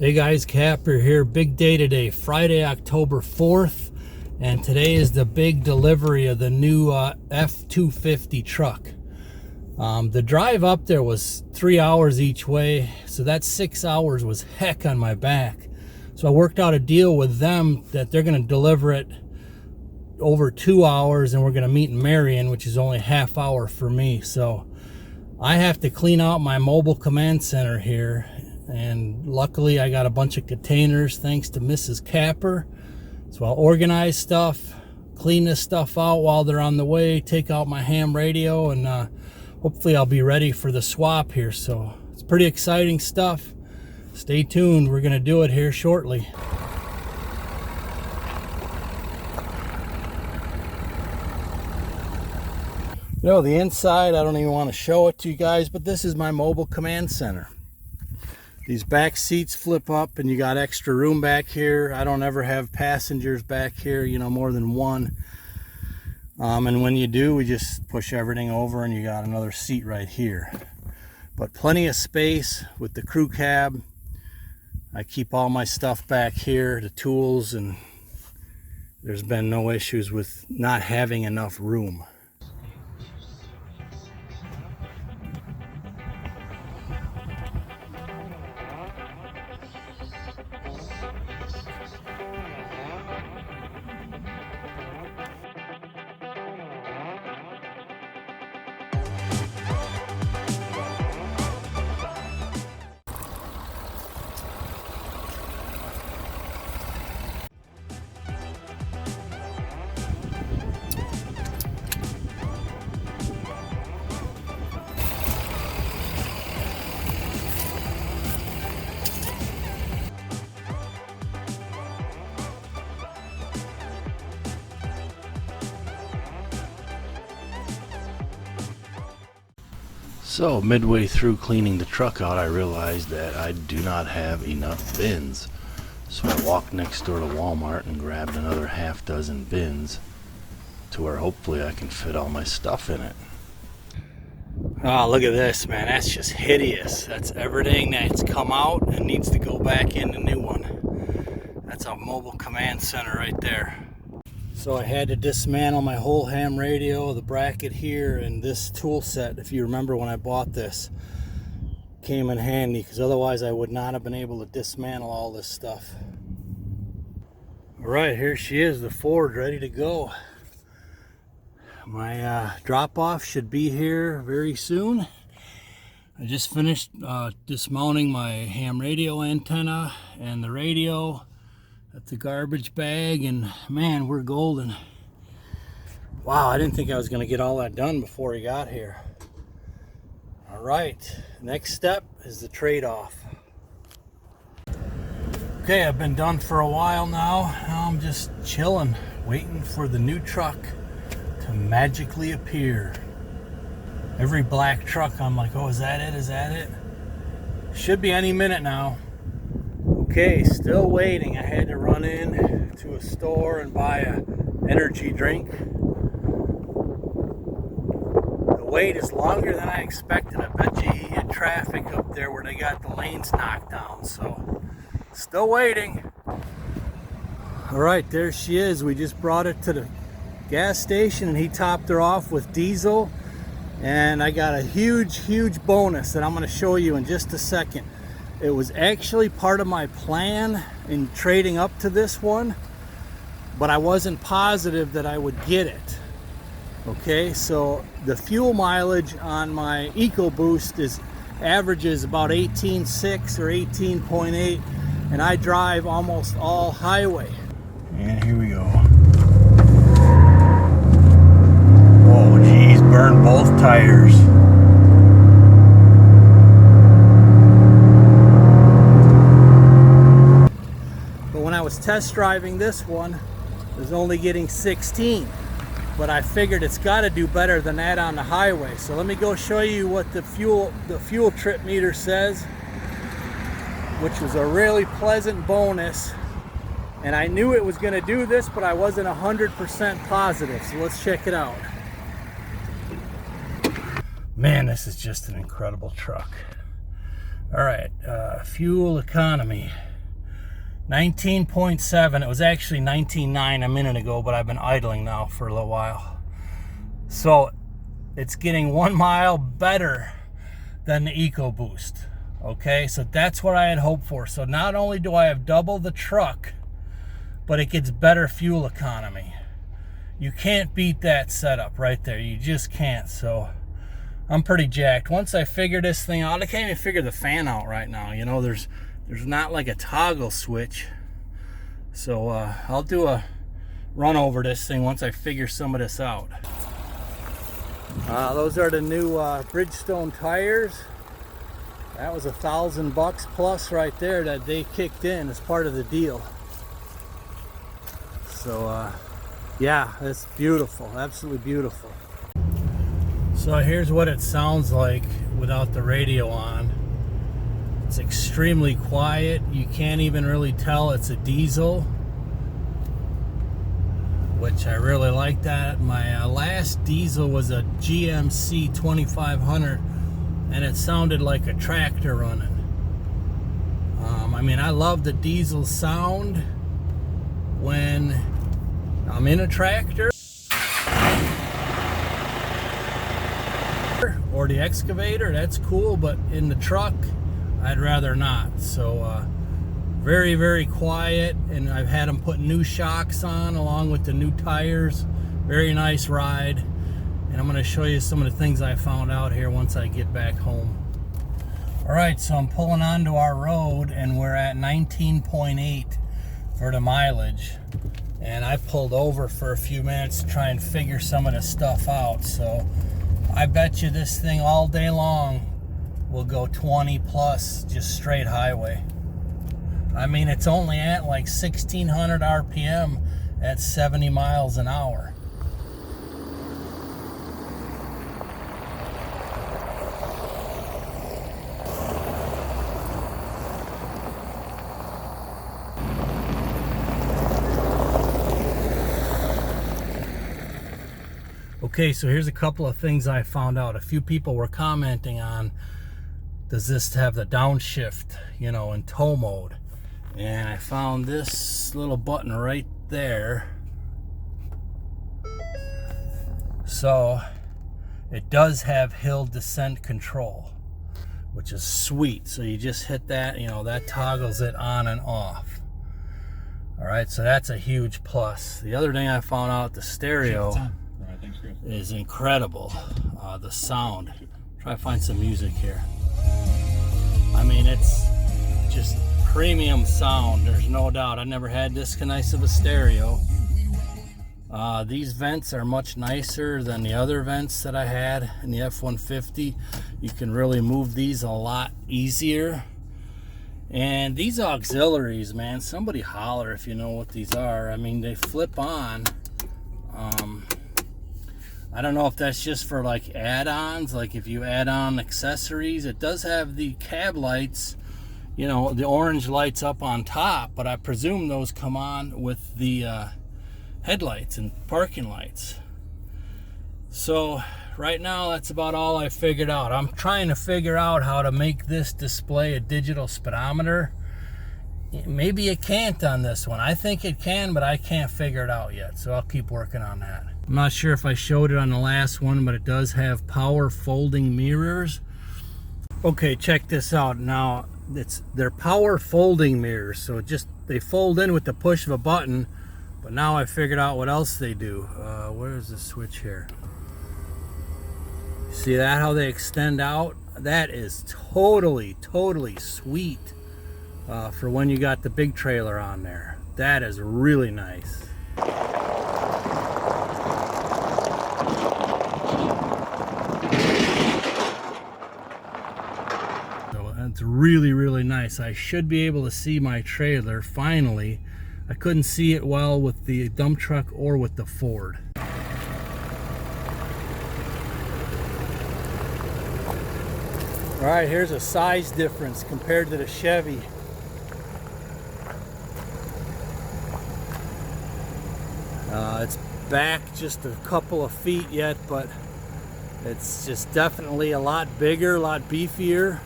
Hey guys, Kapper here. Big day today, Friday, October 4th, and today is the big delivery of the new F250 truck. The drive up there was 3 hours each way, so that 6 hours was heck on my back. So I worked out a deal with them that they're going to deliver it over 2 hours, and we're going to meet in Marion, which is only a half hour for me. So I have to clean out my mobile command center here. And luckily I got a bunch of containers thanks to Mrs. Kapper. So I'll organize stuff, clean this stuff out while they're on the way, take out my ham radio, and hopefully I'll be ready for the swap here. So it's pretty exciting stuff. Stay tuned, we're gonna do it here shortly. You know, the inside, I don't even want to show it to you guys, but this is my mobile command center. These back seats flip up and you got extra room back here. I don't ever have passengers back here, you know, more than one. And when you do, we just push everything over and you got another seat right here. But plenty of space with the crew cab. I keep all my stuff back here, the tools, and there's been no issues with not having enough room. So midway through cleaning the truck out, I realized that I do not have enough bins. So I walked next door to Walmart and grabbed another half dozen bins to where hopefully I can fit all my stuff in it. Oh, look at this, man. That's just hideous. That's everything that's come out and needs to go back in the new one. That's a mobile command center right there. So I had to dismantle my whole ham radio, the bracket here, and this tool set. If you remember when I bought this, came in handy, because otherwise I would not have been able to dismantle all this stuff. All right, here she is, the Ford, ready to go. My drop-off should be here very soon. I just finished dismounting my ham radio antenna and the radio. That's the garbage bag, and man, we're golden. Wow, I didn't think I was going to get all that done before he got here. All right, next step is the trade-off. Okay, I've been done for a while now. Now I'm just chilling, waiting for the new truck to magically appear. Every black truck, I'm like, oh, is that it? Is that it? Should be any minute now. Okay, still waiting. I had to run in to a store and buy an energy drink. The wait is longer than I expected. I bet you hit traffic up there where they got the lanes knocked down. So, still waiting. All right, there she is. We just brought it to the gas station and he topped her off with diesel. And I got a huge bonus that I'm going to show you in just a second. It was actually part of my plan in trading up to this one, but I wasn't positive that I would get it. Okay, so the fuel mileage on my EcoBoost averages about 18.6 or 18.8, and I drive almost all highway. And here we go. Oh geez, burned both tires. I was test driving this one, it was only getting 16, but I figured it's got to do better than that on the highway. So let me go show you what the fuel trip meter says, which was a really pleasant bonus. And I knew it was going to do this, but I wasn't 100% positive. So let's check it out. Man, this is just an incredible truck. All right, fuel economy. 19.7. It was actually 19.9 a minute ago, but I've been idling now for a little while. So it's getting 1 mile better than the EcoBoost. Okay, so that's what I had hoped for. So not only do I have double the truck, but it gets better fuel economy. You can't beat that setup right there. You just can't. So I'm pretty jacked. Once I figure this thing out, I can't even figure the fan out right now. You know, there's not like a toggle switch. So I'll do a run over this thing once I figure some of this out. Those are the new Bridgestone tires. That was $1,000 plus right there that they kicked in as part of the deal. So yeah, it's beautiful, absolutely beautiful. So here's what it sounds like without the radio on. It's extremely quiet. You can't even really tell it's a diesel, which I really like that. My last diesel was a GMC 2500, and it sounded like a tractor running. I mean, I love the diesel sound when I'm in a tractor or the excavator. That's cool, but in the truck, I'd rather not. So very, very quiet, and I've had them put new shocks on along with the new tires. Very nice ride, and I'm going to show you some of the things I found out here once I get back home. All right, so I'm pulling onto our road, and we're at 19.8 for the mileage, and I pulled over for a few minutes to try and figure some of the stuff out. So I bet you this thing all day long will go 20 plus, just straight highway. I mean, it's only at like 1600 RPM at 70 miles an hour. Okay, so here's a couple of things I found out. A few people were commenting on, does this have the downshift, you know, in tow mode? And I found this little button right there. So it does have hill descent control, which is sweet. So you just hit that, you know, that toggles it on and off. All right, so that's a huge plus. The other thing I found out, the stereo is incredible. The sound. Try to find some music here. I mean, it's just premium sound, there's no doubt. I never had this nice of a stereo. These vents are much nicer than the other vents that I had in the F-150. You can really move these a lot easier. And these auxiliaries, man, somebody holler if you know what these are. I mean, they flip on. I don't know if that's just for like add-ons, like if you add on accessories. It does have the cab lights, you know, the orange lights up on top, but I presume those come on with the headlights and parking lights. So right now, that's about all I figured out. I'm trying to figure out how to make this display a digital speedometer. Maybe it can't on this one. I think it can, but I can't figure it out yet, so I'll keep working on that. I'm not sure if I showed it on the last one, but it does have power folding mirrors. Okay, check this out. Now, they're power folding mirrors, so they fold in with the push of a button, but now I figured out what else they do. Where's the switch here? See that, how they extend out? That is totally sweet for when you got the big trailer on there. That is really nice. It's really nice. I should be able to see my trailer finally. I couldn't see it well with the dump truck or with the Ford. All right, here's a size difference compared to the Chevy. It's back just a couple of feet yet, but it's just definitely a lot bigger, a lot beefier.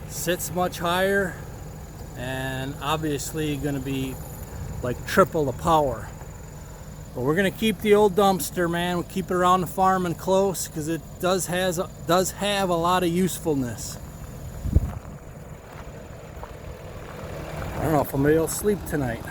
Sits much higher. and obviously going to be like triple the power. But we're going to keep the old dumpster, man. We'll keep it around the farm and close because it does have a lot of usefulness. I don't know if I'm going to be able to sleep tonight.